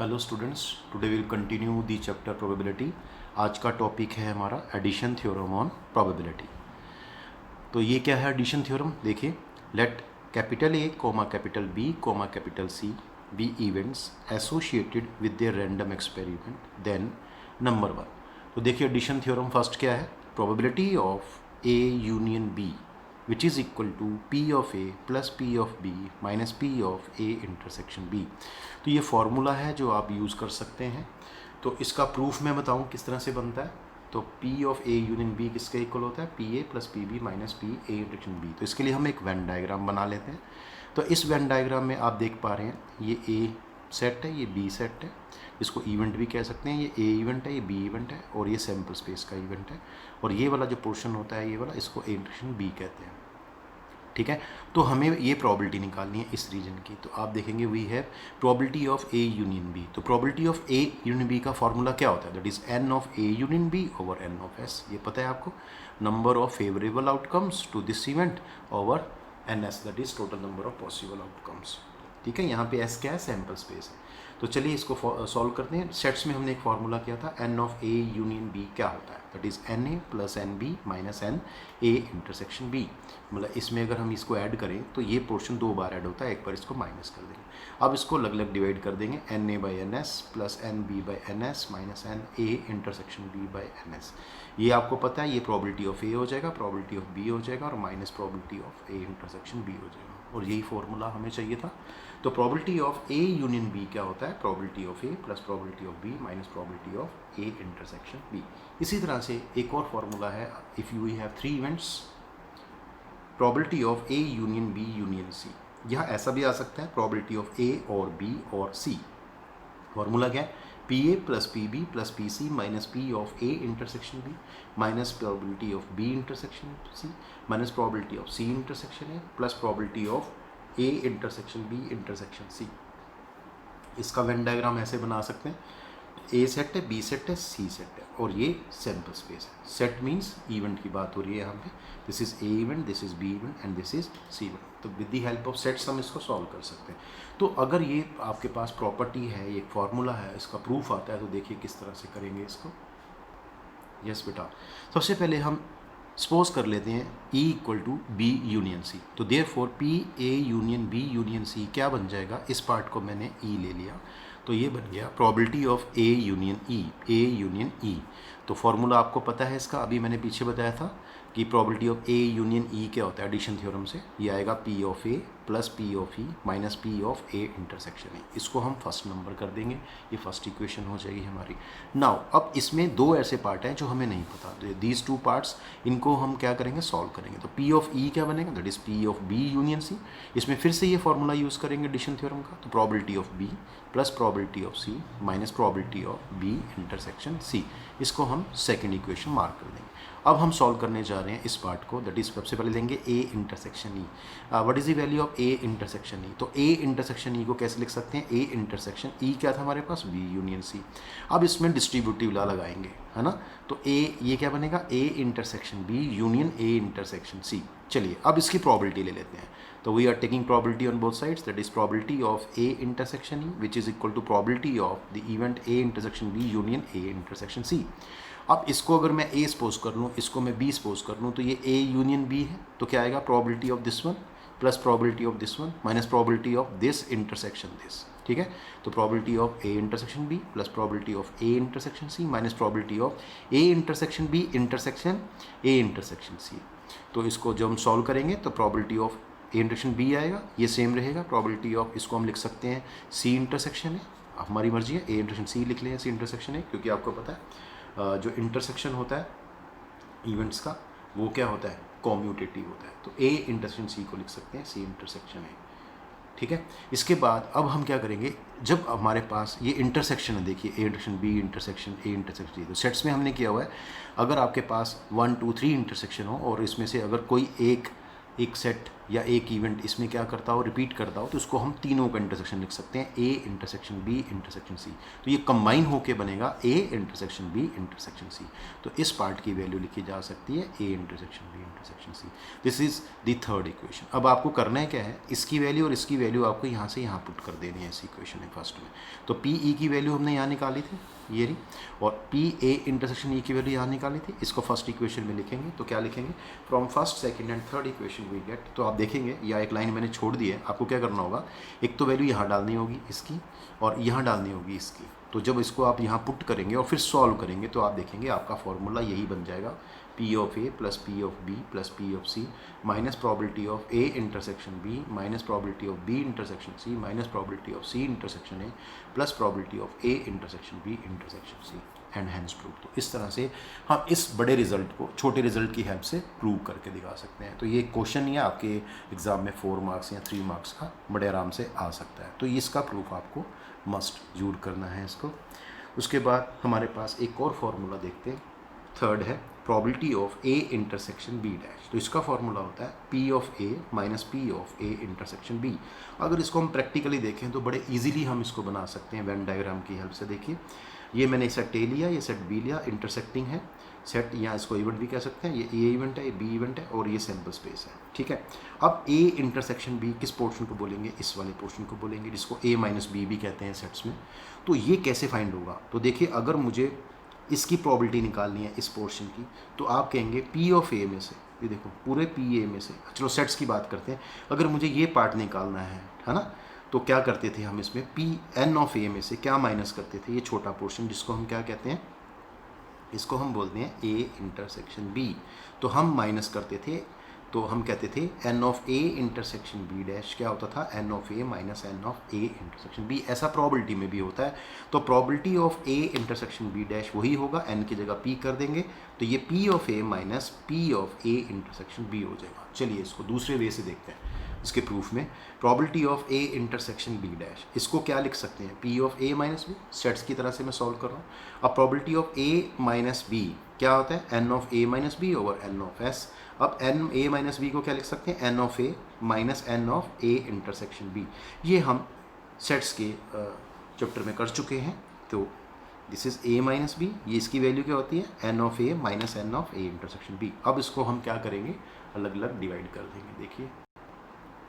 Hello students, today will continue the chapter probability. आज का topic है हमारा एडिशन थ्योरम ऑन प्रोबेबिलिटी। तो ये क्या है एडिशन थ्योरम? देखिए, let capital A comma capital B comma capital C be events associated with their random experiment, then number one. तो देखिए एडिशन थ्योरम फर्स्ट क्या है? Probability of A union B which is equal to P of A plus P of B minus P of A intersection B. तो ये formula है जो आप use कर सकते हैं। तो इसका प्रूफ मैं बताऊं किस तरह से बनता है। तो P of A union B किसके इक्वल होता है? P A plus P B minus P A intersection B. तो इसके लिए हम एक वेन डायग्राम बना लेते हैं। तो इस वेन डायग्राम में आप देख पा रहे हैं ये ए सेट है, ये बी सेट है, इसको इवेंट भी कह सकते हैं। ये ए इवेंट है, ये बी इवेंट है और ये सैम्पल स्पेस का इवेंट है। और ये वाला जो पोर्शन होता है ये वाला, इसको ए इंटरसेक्शन बी कहते हैं। ठीक है, तो हमें ये प्रॉबिलिटी निकालनी है इस रीजन की। तो आप देखेंगे we have probability of A union B. तो probability of A union B का फॉर्मूला क्या होता है? That is n of A union B over N of S. ये पता है आपको, number of favourable outcomes to this event over N S, that is total number of possible outcomes. ठीक है, यहाँ पे एस क्या है? सैम्पल स्पेस है। तो चलिए इसको सॉल्व करते हैं। सेट्स में हमने एक फार्मूला किया था, N of A union B क्या होता है? That is N A plus N B minus N A intersection B. मतलब इसमें अगर हम इसको ऐड करें तो ये पोर्शन दो बार ऐड होता है, एक बार इसको माइनस कर देंगे। अब इसको अलग अलग डिवाइड कर देंगे, N A by N S plus N B by N S minus N A intersection B by N S. ये आपको पता है, ये प्रॉबिलिटी ऑफ ए हो जाएगा, प्रॉबिलिटी ऑफ बी हो जाएगा और minus probability of A intersection B हो जाएगा। और यही फॉर्मूला हमें चाहिए था। तो probability of A union B क्या होता है? Probability of A plus probability of B minus probability of A intersection B. इसी तरह से एक और फॉर्मूला है, if you have three events, probability of A union B union C. यह ऐसा भी आ सकता है, प्रॉबिलिटी ऑफ ए और बी और सी। फॉर्मूला क्या है? P A plus P B plus P C minus P of A intersection B minus probability of B intersection C minus probability of C intersection A plus probability of A intersection B intersection C. इसका Venn diagram ऐसे बना सकते हैं, A set है, B set है, C set है और ये सैम्पल स्पेस है। सेट मीन्स इवेंट की बात हो रही है यहाँ पे। This is A event, this is B event and this is C event. तो with the help of sets हम इसको सॉल्व कर सकते हैं। तो अगर ये आपके पास प्रॉपर्टी है, ये फॉर्मूला है, इसका प्रूफ आता है, तो देखिए किस तरह से करेंगे इसको। यस बेटा, सबसे पहले हम सपोज कर लेते हैं E equal to B union C. तो therefore P A union B union C क्या बन जाएगा? इस पार्ट को मैंने E ले लिया, तो ये बन गया probability of A union E, A union E. तो फॉर्मूला आपको पता है इसका, अभी मैंने पीछे बताया था कि प्रॉबिलिटी ऑफ ए यूनियन ई क्या होता है एडिशन थ्योरम से। ये आएगा P of A plus P of E minus P of A intersection A. इसको हम फर्स्ट नंबर कर देंगे, ये फर्स्ट इक्वेशन हो जाएगी हमारी। नाउ अब इसमें दो ऐसे पार्ट हैं जो हमें नहीं पता, दीज टू पार्ट्स, इनको हम क्या करेंगे? सॉल्व करेंगे। तो पी ऑफ ई क्या बनेगा? That is P of B union C. इसमें फिर से ये फॉर्मूला यूज़ करेंगे एडिशन थ्योरम का। तो probability of B plus probability of C minus probability of B intersection C. इसको हम सेकेंड इक्वेशन मार्क कर देंगे। अब हम सॉल्व करने जा रहे हैं इस पार्ट को, दैट इज सबसे पहले लेंगे ए intersection E. What is the value of A intersection ई? तो ए इंटरसेक्शन ई को कैसे लिख सकते हैं? ए इंटरसेक्शन ई क्या था हमारे पास? बी यूनियन सी। अब इसमें डिस्ट्रीब्यूटिव लॉ लगाएंगे, है ना। तो ए ये क्या बनेगा? A intersection B union A intersection C. चलिए अब इसकी प्रॉबिलिटी ले लेते हैं। तो we are taking probability on both sides, that is probability of A intersection E which is equal to probability of the event A intersection B union A intersection C. अब इसको अगर मैं ए सपोज कर लूँ, इसको मैं B suppose कर लूँ, तो ये ए यूनियन बी है। तो क्या आएगा? Probability of this one plus probability of this one minus probability of this intersection this. ठीक है, तो probability of A intersection B plus probability of A intersection C minus probability of A intersection B intersection A intersection C. तो इसको जब हम solve करेंगे तो probability of A intersection B आएगा, ये सेम रहेगा। प्रॉबिलिटी ऑफ इसको हम लिख सकते हैं सी इंटरसेक्शन है, हमारी मर्जी है। ए इंटरसेक्शन सी लिख लें, सी इंटरसेक्शन है, क्योंकि आपको पता है जो इंटरसेक्शन होता है इवेंट्स का वो क्या होता है? कॉम्यूटेटिव होता है। तो ए इंटरसेक्शन सी को लिख सकते हैं सी इंटरसेक्शन है। ठीक है, इसके बाद अब हम क्या करेंगे? जब हमारे पास ये इंटरसेक्शन है, देखिए A intersection B intersection A intersection C. तो सेट्स में हमने किया हुआ है, अगर आपके पास 1 2 3 इंटरसेक्शन हो और इसमें से अगर कोई एक सेट या एक इवेंट इसमें क्या करता हो, रिपीट करता हो, तो उसको हम तीनों का इंटरसेक्शन लिख सकते हैं, A intersection B intersection C. तो ये कंबाइन होके बनेगा A intersection B intersection C. तो इस पार्ट की वैल्यू लिखी जा सकती है A intersection B intersection C. This is the third equation. अब आपको करना है क्या है, इसकी वैल्यू और इसकी वैल्यू आपको यहाँ से यहाँ पुट कर देनी है इस इक्वेशन में फर्स्ट में। तो पी ई की वैल्यू हमने यहाँ निकाली थी ये रही, और पी ए इंटरसेक्शन ई की वैल्यू यहाँ निकाली थी। इसको फर्स्ट इक्वेशन में लिखेंगे तो क्या लिखेंगे, from first second and third equation we get. तो आप देखेंगे या एक लाइन मैंने छोड़ दी है, आपको क्या करना होगा, एक तो वैल्यू यहाँ डालनी होगी इसकी और यहाँ डालनी होगी इसकी। तो जब इसको आप यहाँ पुट करेंगे और फिर सॉल्व करेंगे तो आप देखेंगे आपका फॉर्मूला यही बन जाएगा, P of A plus P of B plus P of C minus probability of A intersection B minus probability of B intersection C minus probability of C intersection A plus probability of A intersection B intersection C and hence prove. तो इस तरह से हम इस बड़े result को छोटे result की हेल्प से प्रूव करके दिखा सकते हैं। तो ये क्वेश्चन ही आपके एग्जाम में 4 मार्क्स या 3 मार्क्स का बड़े आराम से आ सकता है। तो इसका प्रूफ आपको मस्ट जरूर करना है इसको। उसके बाद हमारे पास एक और फॉर्मूला देखते हैं, थर्ड है probability of A intersection B dash. तो इसका फॉर्मूला होता है P of A minus P of A intersection B. अगर इसको हम प्रैक्टिकली देखें तो बड़े इजीली हम इसको बना सकते हैं वेन डायग्राम की हेल्प से। देखिए ये मैंने सेट ए लिया, ये सेट बी लिया, इंटरसेक्टिंग है सेट, या इसको इवेंट भी कह सकते हैं, ये ए इवेंट है, ये बी इवेंट है और ये सैंपल स्पेस है, ठीक है। अब ए इंटरसेक्शन बी किस पोर्शन को बोलेंगे, इस वाले पोर्शन को बोलेंगे जिसको ए माइनस बी भी कहते हैं सेट्स में। तो ये कैसे फाइंड होगा, तो देखिए अगर मुझे इसकी प्रॉबिलिटी निकालनी है इस पोर्शन की, तो आप कहेंगे पी ऑफ ए में से, ये देखो पूरे पी ए में से, चलो सेट्स की बात करते हैं, अगर मुझे ये पार्ट निकालना है ना, तो क्या करते थे हम इसमें पी एन ऑफ ए में से क्या माइनस करते थे, ये छोटा पोर्शन जिसको हम क्या कहते हैं, इसको हम बोलते हैं ए इंटरसेक्शन बी। तो हम माइनस करते थे, तो हम कहते थे N of A intersection B dash क्या होता था, N of A minus N of A intersection B. ऐसा प्रॉबिलिटी में भी होता है। तो probability of A intersection B dash वही होगा, एन की जगह पी कर देंगे, तो ये P of A minus P of A intersection B हो जाएगा। चलिए इसको दूसरे वे से देखते हैं। इसके प्रूफ में probability of A intersection B dash, इसको क्या लिख सकते हैं, P of A minus B, sets की तरह से मैं सॉल्व कर रहा हूँ। अब probability of A minus B क्या होता है, N of A minus B over N of S. अब एन ए माइनस बी को क्या लिख सकते हैं, N of A minus N of A intersection B. ये हम सेट्स के चैप्टर में कर चुके हैं। तो this is A minus B, ये इसकी वैल्यू क्या होती है, N of A minus N of A intersection B. अब इसको हम क्या करेंगे, अलग अलग डिवाइड कर देंगे। देखिए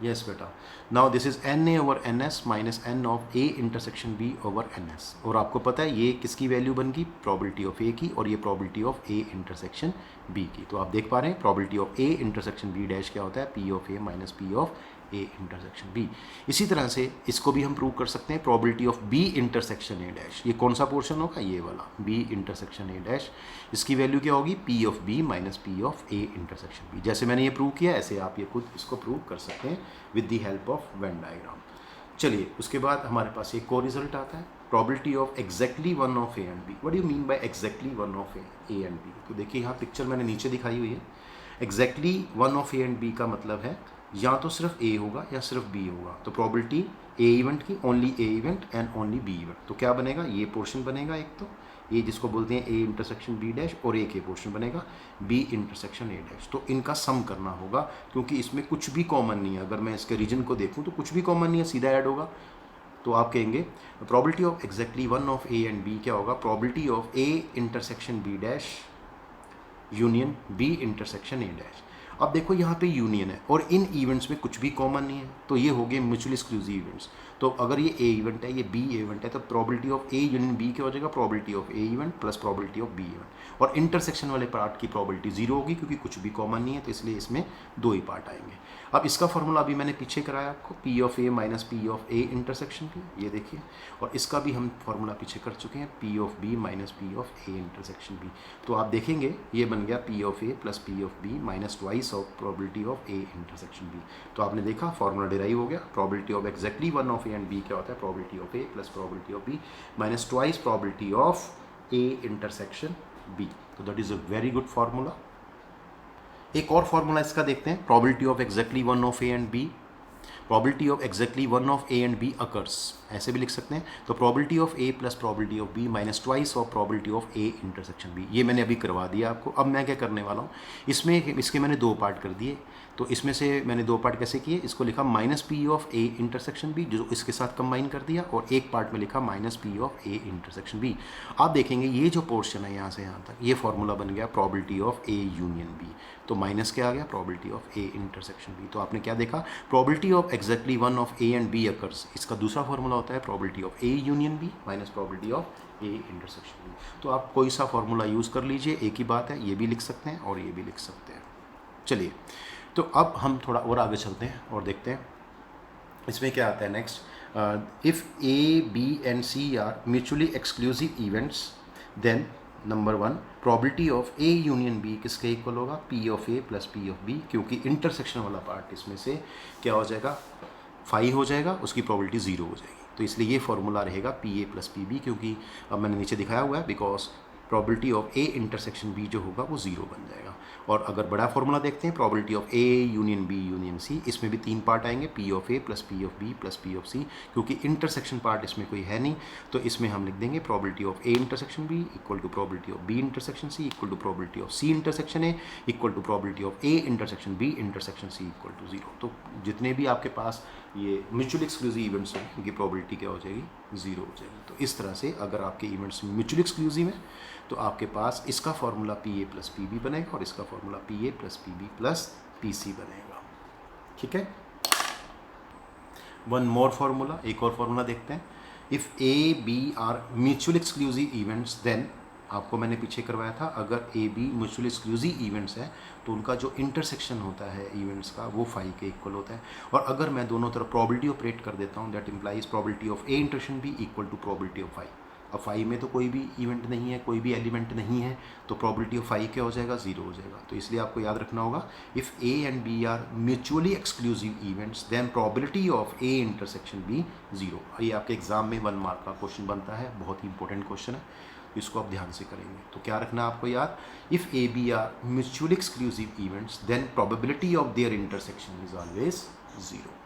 यस बेटा, now this is N A over N S minus N of A intersection B over N S. और आपको पता है ये किसकी वैल्यू बन गई, प्रॉबिलिटी ऑफ ए की, और ये probability of A intersection B की। तो आप देख पा रहे हैं probability of A intersection B dash क्या होता है, P of A minus P of A intersection B. इसी तरह से इसको भी हम प्रूव कर सकते हैं, probability of B intersection A dash. ये कौन सा पोर्शन होगा, ये वाला बी इंटरसेक्शन ए डैश। इसकी वैल्यू क्या होगी, P of B minus P of A intersection B. जैसे मैंने ये प्रूव किया ऐसे आप ये खुद इसको प्रूव कर सकते हैं with the help of Venn diagram. चलिए उसके बाद हमारे पास एक और रिजल्ट आता है, probability of exactly one of A and B. What do you mean by exactly one of A and B. तो देखिए यहाँ पिक्चर मैंने नीचे दिखाई हुई है। Exactly one of A and B का मतलब है या तो सिर्फ ए होगा या सिर्फ बी होगा। तो प्रॉबिलिटी ए इवेंट की, only A event and only B event. तो क्या बनेगा, ये पोर्शन बनेगा एक, तो ये जिसको बोलते हैं ए इंटरसेक्शन बी डैश, और एक ये पोर्शन बनेगा बी इंटरसेक्शन ए डैश। तो इनका सम करना होगा क्योंकि इसमें कुछ भी कॉमन नहीं है। अगर मैं इसके रीजन को देखूँ तो कुछ भी कॉमन नहीं है, सीधा ऐड होगा। तो आप कहेंगे probability of exactly one of A and B क्या होगा, probability of A intersection B dash union B intersection A dash. अब देखो यहाँ पे यूनियन है और इन इवेंट्स में कुछ भी कॉमन नहीं है, तो ये हो गए म्यूचुअली एक्सक्लूसिव इवेंट्स। तो अगर ये ए इवेंट है, ये बी इवेंट है, तो probability of A union B क्या हो जाएगा, probability of A event plus probability of B event. और इंटरसेक्शन वाले पार्ट की प्रॉबिलिटी 0 होगी क्योंकि कुछ भी कॉमन नहीं है, तो इसलिए इसमें 2 ही पार्ट आएंगे। अब इसका फॉर्मूला अभी मैंने पीछे कराया आपको, P of A minus P of A intersection B, ये देखिए। और इसका भी हम फॉर्मूला पीछे कर चुके हैं, P of B minus P of A intersection B. तो आप देखेंगे ये बन गया P of A plus P of B minus twice of probability of A intersection B. तो आपने देखा फॉर्मूला डिराइव हो गया। Probability of exactly one of A and B क्या होता है, probability of A plus probability of B minus twice probability of A intersection B. तो that is a very good formula. एक और फॉर्मूला इसका देखते हैं, probability of exactly one of A and B. Probability of exactly one of A and B occurs ऐसे भी लिख सकते हैं। तो probability of A plus probability of B minus twice of probability of A intersection B. ये मैंने अभी करवा दिया आपको। अब मैं क्या करने वाला हूँ, इसमें इसके मैंने 2 पार्ट कर दिए। तो इसमें से मैंने 2 पार्ट कैसे किए, इसको लिखा minus P of A intersection B, जो इसके साथ कंबाइन कर दिया, और एक पार्ट में लिखा minus P of A intersection B. आप देखेंगे ये जो पोर्शन है यहाँ से यहाँ तक, ये फॉर्मूला बन गया probability of A union B. तो माइनस क्या आ गया, probability of A intersection B. तो आपने क्या देखा, probability of exactly one of A and B occurs, इसका दूसरा फॉर्मूला होता है probability of A union B minus probability of A intersection B. तो आप कोई सा फॉर्मूला यूज़ कर लीजिए, एक ही बात है, ये भी लिख सकते हैं और ये भी लिख सकते हैं। चलिए, तो अब हम थोड़ा और आगे चलते हैं और देखते हैं इसमें क्या आता है next. If A B and C are mutually exclusive events, then number 1 probability of A union B किसके इक्वल होगा, P of A plus P of B, क्योंकि इंटरसेक्शन वाला पार्ट इसमें से क्या हो जाएगा, फाई हो जाएगा, उसकी प्रोबेबिलिटी 0 हो जाएगी। तो इसलिए ये फॉर्मूला रहेगा P A plus P B, क्योंकि अब मैंने नीचे दिखाया हुआ है, because probability of A intersection B जो होगा वो 0 बन जाएगा। और अगर बड़ा फॉर्मूला देखते हैं, probability of A union B union C, इसमें भी 3 पार्ट आएंगे, P of A plus P of B plus P of C, क्योंकि इंटरसेक्शन पार्ट इसमें कोई है नहीं। तो इसमें हम लिख देंगे probability of A intersection B equal to probability of B intersection C equal to probability of C intersection A equal to probability of A intersection B intersection C equal to 0। तो जितने भी आपके पास ये म्यूचुअली एक्सक्लूसिव इवेंट्स हैं, उनकी probability क्या हो जाएगी, 0 हो जाएगी। तो इस तरह से अगर आपके इवेंट्स म्यूचुअली एक्सक्लूसिव हैं तो आपके पास इसका formula P A plus P B बनेगा और इसका formula P A plus P B plus P C बनेगा। ठीक है, वन मोर फार्मूला, एक और फार्मूला देखते हैं। If A B are mutual exclusive events, then आपको मैंने पीछे करवाया था, अगर A B mutual exclusive events है तो उनका जो इंटरसेक्शन होता है इवेंट्स का वो फाई के इक्वल होता है। और अगर मैं दोनों तरफ प्रोबेबिलिटी ऑपरेट कर देता हूँ, that implies probability of A intersection B equal to probability of phi. अब फाई में तो कोई भी इवेंट नहीं है, कोई भी एलिमेंट नहीं है, तो प्रोबेबिलिटी ऑफ फाई क्या हो जाएगा, 0 हो जाएगा। तो इसलिए आपको याद रखना होगा, if A and B are mutually exclusive events, then probability of A intersection B 0। ये आपके एग्जाम में 1 मार्क का क्वेश्चन बनता है, बहुत ही इंपॉर्टेंट क्वेश्चन है, इसको आप ध्यान से करेंगे। तो क्या रखना है आपको याद, if A B are mutually exclusive events, then probability of their intersection is always 0।